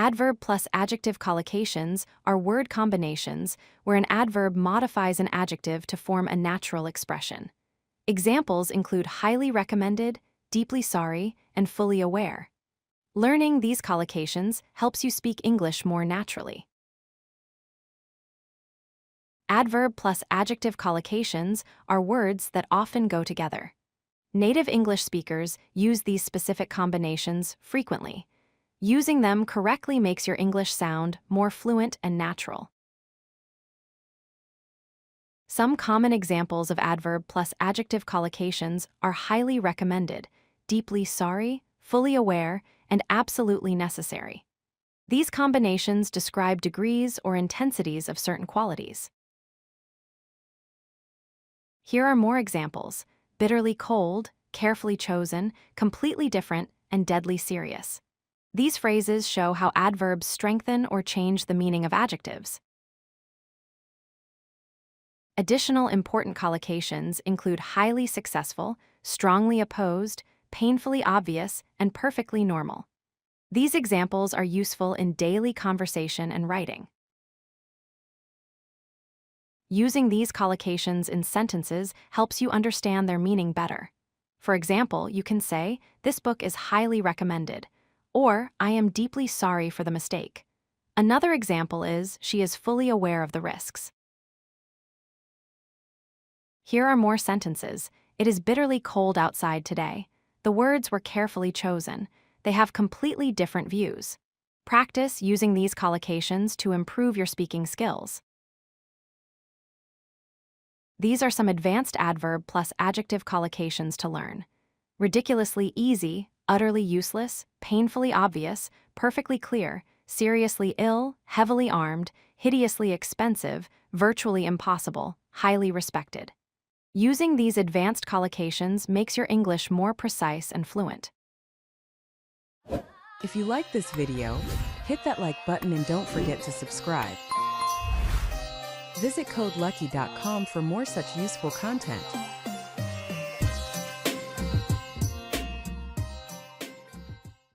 Adverb plus adjective collocations are word combinations where an adverb modifies an adjective to form a natural expression. Examples include highly recommended, deeply sorry, and fully aware. Learning these collocations helps you speak English more naturally. Adverb plus adjective collocations are words that often go together. Native English speakers use these specific combinations frequently. Using them correctly makes your English sound more fluent and natural. Some common examples of adverb plus adjective collocations are highly recommended, deeply sorry, fully aware, and absolutely necessary. These combinations describe degrees or intensities of certain qualities. Here are more examples: bitterly cold, carefully chosen, completely different, and deadly serious. These phrases show how adverbs strengthen or change the meaning of adjectives. Additional important collocations include highly successful, strongly opposed, painfully obvious, and perfectly normal. These examples are useful in daily conversation and writing. Using these collocations in sentences helps you understand their meaning better. For example, you can say, "This book is highly recommended," or "I am deeply sorry for the mistake." Another example is, "She is fully aware of the risks." Here are more sentences. It is bitterly cold outside today. The words were carefully chosen. They have completely different views. Practice using these collocations to improve your speaking skills. These are some advanced adverb plus adjective collocations to learn. Ridiculously easy, utterly useless, painfully obvious, perfectly clear, seriously ill, heavily armed, hideously expensive, virtually impossible, highly respected. Using these advanced collocations makes your English more precise and fluent. If you like this video, hit that like button and don't forget to subscribe. Visit codelucky.com for more such useful content.